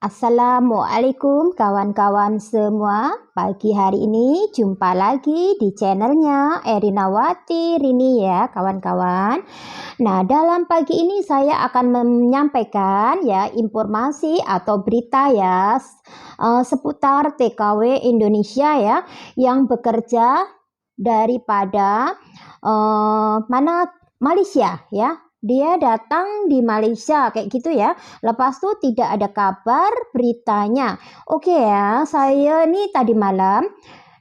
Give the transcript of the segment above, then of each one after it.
Assalamualaikum kawan-kawan semua. Pagi hari ini jumpa lagi di channelnya Erinawati Rini ya kawan-kawan. Nah, dalam pagi ini saya akan menyampaikan ya informasi atau berita ya seputar TKW Indonesia ya yang bekerja daripada Malaysia ya. Dia datang di Malaysia kayak gitu ya. Lepas itu tidak ada kabar beritanya. Oke ya, saya nih tadi malam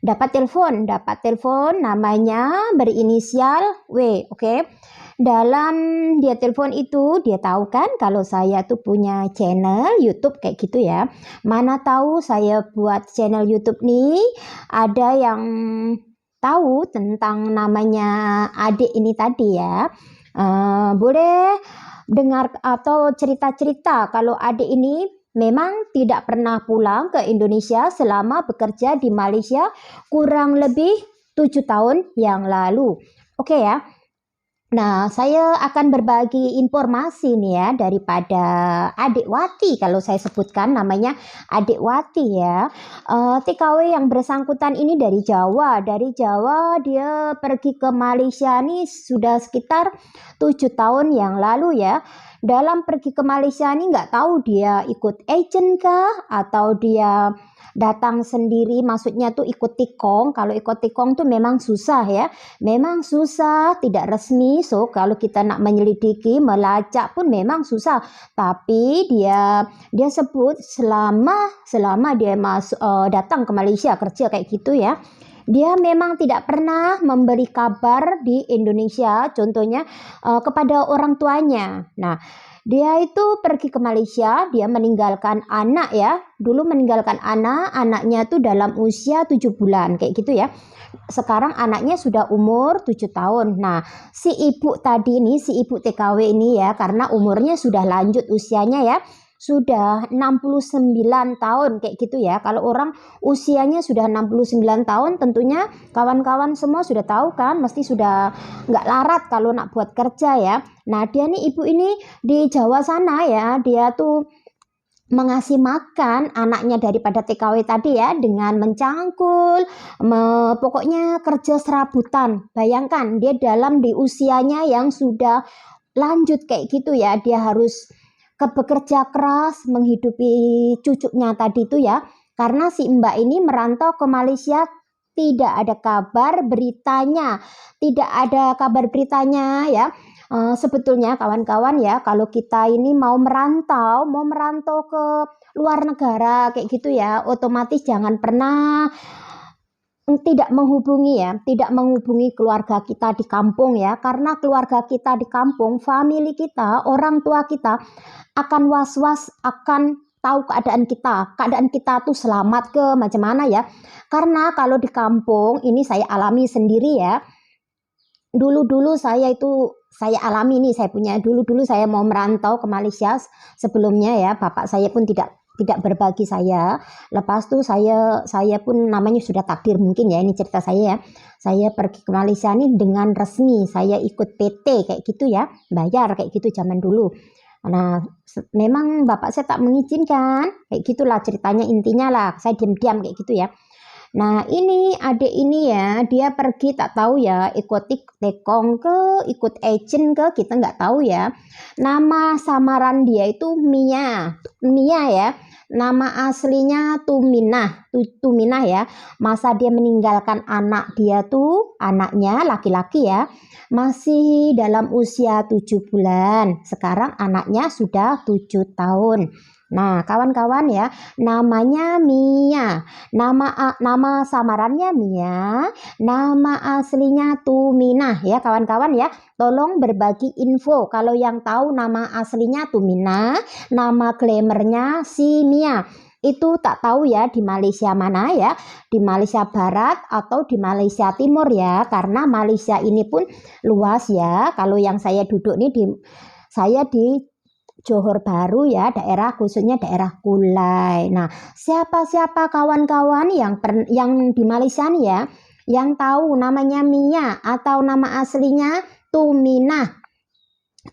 dapat telepon namanya berinisial W, oke. Dalam dia telepon itu dia tahu kan kalau saya tuh punya channel YouTube kayak gitu ya. Mana tahu saya buat channel YouTube nih ada yang tahu tentang namanya adik ini tadi ya. Boleh dengar atau cerita-cerita kalau adik ini memang tidak pernah pulang ke Indonesia selama bekerja di Malaysia kurang lebih 7 tahun yang lalu. Oke ya. Nah, saya akan berbagi informasi nih ya daripada Adik Wati, kalau saya sebutkan namanya Adik Wati ya. TKW yang bersangkutan ini dari Jawa. Dari Jawa dia pergi ke Malaysia nih sudah sekitar 7 tahun yang lalu ya. Dalam pergi ke Malaysia nih nggak tahu dia ikut agent kah atau dia datang sendiri, maksudnya tuh ikut tikong. Kalau ikut tikong tuh memang susah ya, memang susah, tidak resmi. So kalau kita nak menyelidiki, melacak pun memang susah. Tapi dia sebut selama dia datang ke Malaysia kerja kayak gitu ya, dia memang tidak pernah memberi kabar di Indonesia, contohnya kepada orang tuanya. Nah, dia itu pergi ke Malaysia, dia meninggalkan anak ya. Dulu meninggalkan anaknya tuh dalam usia 7 bulan kayak gitu ya. Sekarang anaknya sudah umur 7 tahun. Nah, si ibu tadi ini, si ibu TKW ini ya, karena umurnya sudah lanjut usianya ya, sudah 69 tahun kayak gitu ya. Kalau orang usianya sudah 69 tahun tentunya kawan-kawan semua sudah tahu kan, mesti sudah nggak larat kalau nak buat kerja ya. Nah, dia nih ibu ini di Jawa sana ya, dia tuh mengasih makan anaknya daripada TKW tadi ya dengan mencangkul, pokoknya kerja serabutan. Bayangkan dia dalam di usianya yang sudah lanjut kayak gitu ya, dia harus bekerja keras menghidupi cucunya tadi itu ya, karena si mbak ini merantau ke Malaysia tidak ada kabar beritanya, ya. Sebetulnya kawan-kawan ya, kalau kita ini mau merantau ke luar negara kayak gitu ya, otomatis jangan pernah tidak menghubungi keluarga kita di kampung ya, karena keluarga kita di kampung, family kita, orang tua kita akan was-was, akan tahu keadaan kita tuh selamat ke macam mana ya. Karena kalau di kampung ini saya alami sendiri ya, dulu saya alami nih, dulu saya mau merantau ke Malaysia sebelumnya ya, bapak saya pun tidak berbagi saya. Lepas tuh saya pun namanya sudah takdir mungkin ya, ini cerita saya ya. Saya pergi ke Malaysia nih dengan resmi, saya ikut PT kayak gitu ya, bayar kayak gitu zaman dulu. Nah, memang bapak saya tak mengizinkan, kayak gitulah ceritanya, intinya lah saya diam-diam kayak gitu ya. Nah, ini adik ini ya, dia pergi tak tahu ya, ikut tekong ke, ikut agent ke, kita nggak tahu ya. Nama samaran dia itu Mia ya. Nama aslinya Tuminah ya. Masa dia meninggalkan anak dia tuh, anaknya laki-laki ya, masih dalam usia 7 bulan. Sekarang anaknya sudah 7 tahun. Nah, kawan-kawan ya, namanya Mia. Nama samarannya Mia, nama aslinya Tuminah ya kawan-kawan ya. Tolong berbagi info kalau yang tahu nama aslinya Tuminah, nama glamournya si Mia. Itu tak tahu ya di Malaysia mana ya, di Malaysia Barat atau di Malaysia Timur ya, karena Malaysia ini pun luas ya. Kalau yang saya duduk nih saya di Johor Bahru ya, daerah khususnya daerah Kulai. Nah, siapa-siapa kawan-kawan yang di Malaysia nih ya, yang tahu namanya Mia atau nama aslinya Tuminah,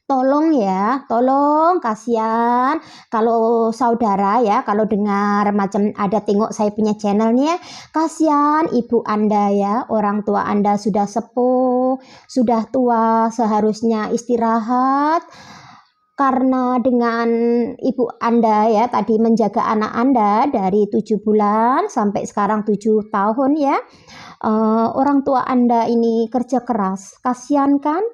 tolong ya, tolong, kasihan kalau saudara ya, kalau dengar macam ada tengok saya punya channelnya, kasihan ibu Anda ya, orang tua Anda sudah sepuh, sudah tua, seharusnya istirahat. Karena dengan ibu Anda ya tadi menjaga anak Anda dari 7 bulan sampai sekarang 7 tahun ya, orang tua Anda ini kerja keras, kasihan kan?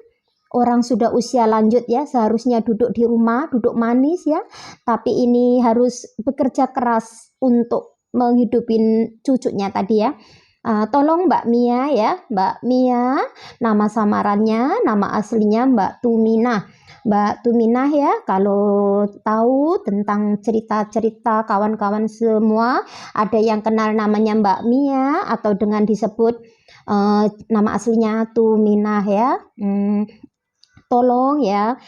Orang sudah usia lanjut ya, seharusnya duduk di rumah, duduk manis ya, tapi ini harus bekerja keras untuk menghidupin cucunya tadi ya. Tolong Mbak Mia ya, Mbak Mia, nama samarannya, nama aslinya Mbak Tuminah. Mbak Tuminah ya, kalau tahu tentang cerita-cerita kawan-kawan semua, ada yang kenal namanya Mbak Mia atau dengan disebut nama aslinya Tuminah ya. Tolong ya,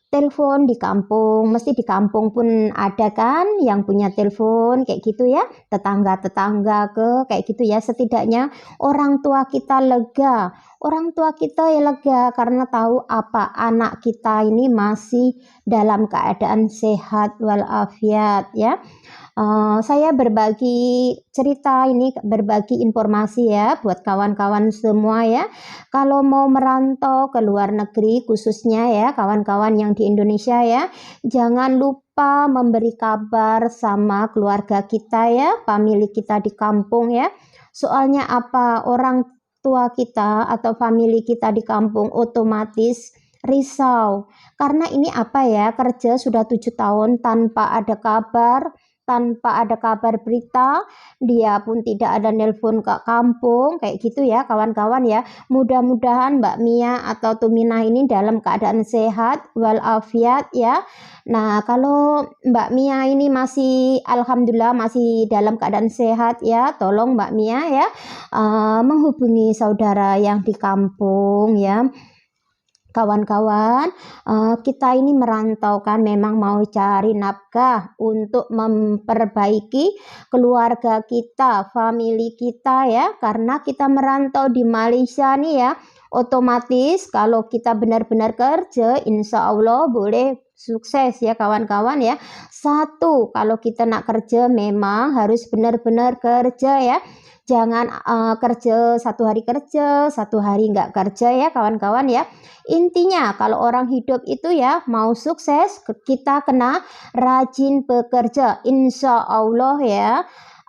telepon di kampung, mesti di kampung pun ada kan yang punya telepon kayak gitu ya, tetangga-tetangga kayak gitu ya, setidaknya orang tua kita lega, orang tua kita ya lega karena tahu apa anak kita ini masih dalam keadaan sehat walafiat ya. Saya berbagi cerita ini, berbagi informasi ya buat kawan-kawan semua ya. Kalau mau merantau ke luar negeri khususnya ya kawan-kawan yang di Indonesia ya, jangan lupa memberi kabar sama keluarga kita ya, famili kita di kampung ya. Soalnya apa, orang tua kita atau famili kita di kampung otomatis risau. Karena ini apa ya, kerja sudah 7 tahun tanpa ada kabar, tanpa ada kabar berita, dia pun tidak ada nelpon ke kampung, kayak gitu ya kawan-kawan ya. Mudah-mudahan Mbak Mia atau Tuminah ini dalam keadaan sehat walafiat ya. Nah, kalau Mbak Mia ini masih alhamdulillah masih dalam keadaan sehat ya, tolong Mbak Mia ya menghubungi saudara yang di kampung ya. Kawan-kawan, kita ini merantau kan memang mau cari nafkah untuk memperbaiki keluarga kita, famili kita ya, karena kita merantau di Malaysia nih ya, otomatis kalau kita benar-benar kerja, insya Allah boleh sukses ya kawan-kawan ya. Satu, kalau kita nak kerja memang harus benar-benar kerja ya. Jangan kerja 1 hari kerja, 1 hari nggak kerja ya kawan-kawan ya. Intinya kalau orang hidup itu ya mau sukses, kita kena rajin bekerja. Insya Allah ya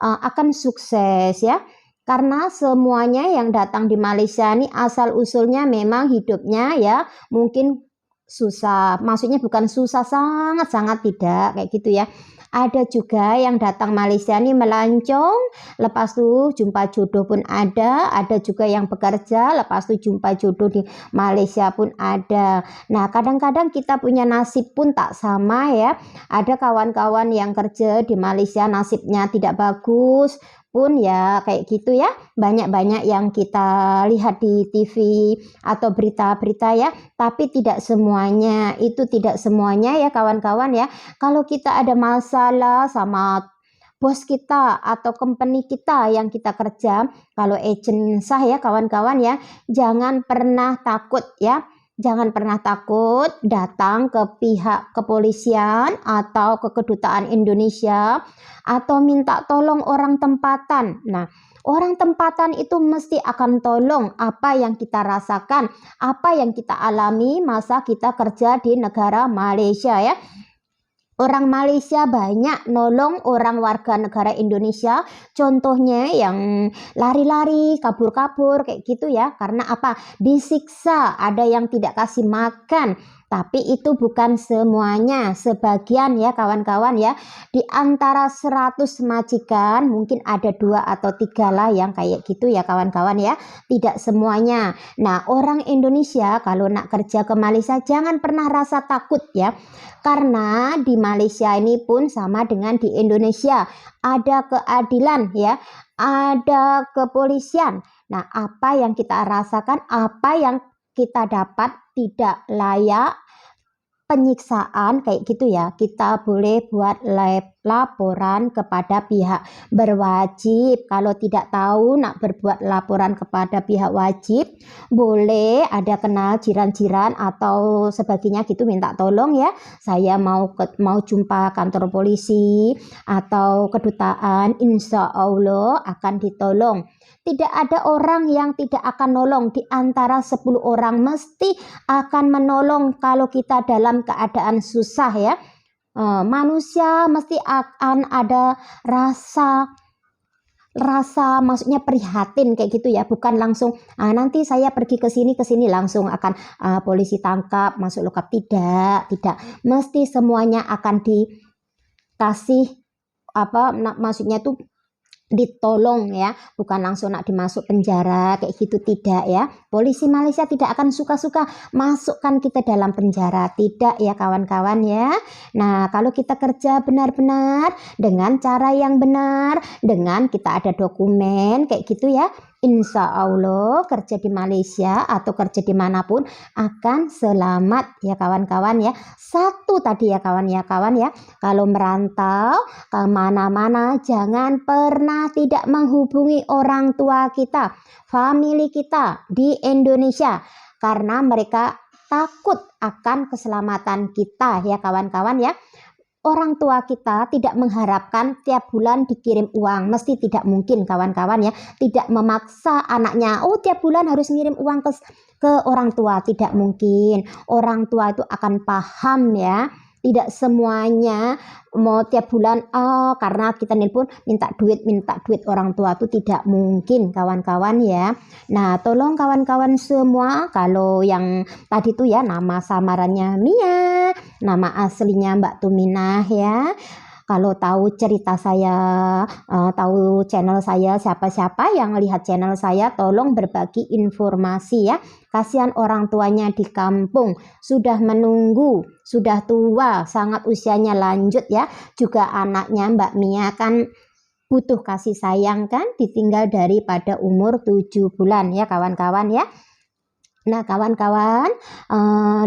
akan sukses ya. Karena semuanya yang datang di Malaysia ini asal usulnya memang hidupnya ya mungkin susah. Maksudnya bukan susah, sangat-sangat tidak kayak gitu ya. Ada juga yang datang Malaysia ini melancong, lepas tu jumpa jodoh pun ada juga yang bekerja, lepas tu jumpa jodoh di Malaysia pun ada. Nah, kadang-kadang kita punya nasib pun tak sama ya. Ada kawan-kawan yang kerja di Malaysia nasibnya tidak bagus, pun ya kayak gitu ya, banyak-banyak yang kita lihat di TV atau berita-berita ya, tapi tidak semuanya, itu tidak semuanya ya kawan-kawan ya. Kalau kita ada masalah sama bos kita atau company kita yang kita kerja, kalau agent sah ya kawan-kawan ya, jangan pernah takut ya. Jangan pernah takut datang ke pihak kepolisian atau ke kedutaan Indonesia atau minta tolong orang tempatan. Nah, orang tempatan itu mesti akan tolong apa yang kita rasakan, apa yang kita alami masa kita kerja di negara Malaysia ya. Orang Malaysia banyak nolong orang warga negara Indonesia, contohnya yang lari-lari, kabur-kabur kayak gitu ya, karena apa? Disiksa, ada yang tidak kasih makan, tapi itu bukan semuanya, sebagian ya kawan-kawan ya, di antara 100 majikan mungkin ada 2 atau 3 lah yang kayak gitu ya kawan-kawan ya, tidak semuanya. Nah, orang Indonesia kalau nak kerja ke Malaysia jangan pernah rasa takut ya, karena di Malaysia ini pun sama dengan di Indonesia, ada keadilan ya, ada kepolisian. Nah, apa yang kita rasakan, apa yang kita dapat tidak layak, penyiksaan kayak gitu ya, kita boleh buat laporan kepada pihak berwajib. Kalau tidak tahu nak berbuat laporan kepada pihak wajib, boleh ada kenal jiran-jiran atau sebagainya gitu, minta tolong ya, saya mau jumpa kantor polisi atau kedutaan, insya Allah akan ditolong. Tidak ada orang yang tidak akan nolong. Di antara 10 orang mesti akan menolong kalau kita dalam keadaan susah ya. Manusia mesti akan ada rasa maksudnya prihatin kayak gitu ya, bukan langsung nanti saya pergi ke sini langsung akan polisi tangkap masuk lokap, tidak mesti semuanya akan dikasih maksudnya tuh ditolong ya, bukan langsung nak dimasuk penjara kayak gitu, tidak ya. Polisi Malaysia tidak akan suka-suka masukkan kita dalam penjara, tidak ya kawan-kawan ya. Nah, kalau kita kerja benar-benar dengan cara yang benar, dengan kita ada dokumen kayak gitu ya, insya Allah kerja di Malaysia atau kerja dimanapun akan selamat ya kawan-kawan ya. Satu tadi ya kawan ya, kalau merantau kemana-mana jangan pernah tidak menghubungi orang tua kita, famili kita di Indonesia, karena mereka takut akan keselamatan kita ya kawan-kawan ya. Orang tua kita tidak mengharapkan tiap bulan dikirim uang, mesti tidak mungkin kawan-kawan ya. Tidak memaksa anaknya, tiap bulan harus ngirim uang ke orang tua, tidak mungkin. Orang tua itu akan paham ya. Tidak semuanya mau tiap bulan karena kita nelpon minta duit orang tua itu tidak mungkin kawan-kawan ya. Nah, tolong kawan-kawan semua, kalau yang tadi tuh ya nama samarannya Mia, nama aslinya Mbak Tuminah ya. Kalau tahu cerita saya, tahu channel saya, siapa-siapa yang lihat channel saya, tolong berbagi informasi ya. Kasihan orang tuanya di kampung, sudah menunggu, sudah tua, sangat usianya lanjut ya. Juga anaknya Mbak Mia kan butuh kasih sayang kan, ditinggal daripada umur 7 bulan ya kawan-kawan ya. Nah kawan-kawan,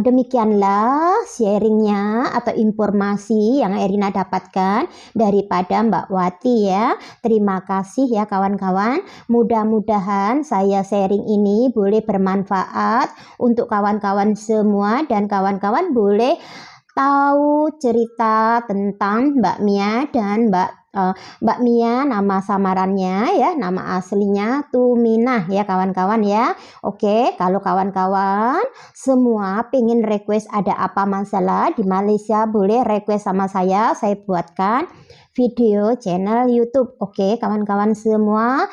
demikianlah sharingnya atau informasi yang Erina dapatkan daripada Mbak Wati ya. Terima kasih ya kawan-kawan. Mudah-mudahan saya sharing ini boleh bermanfaat untuk kawan-kawan semua, dan kawan-kawan boleh tahu cerita tentang Mbak Mia dan Mbak Mia nama samarannya ya, nama aslinya Tuminah ya kawan-kawan ya. Oke, kalau kawan-kawan semua pengen request ada apa masalah di Malaysia, boleh request sama saya buatkan video channel YouTube. Oke kawan-kawan semua,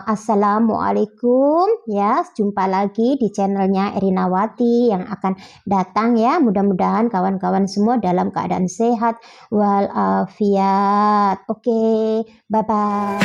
assalamualaikum ya, jumpa lagi di channelnya Erina Wati yang akan datang ya. Mudah-mudahan kawan-kawan semua dalam keadaan sehat walafiat. Oke, bye bye.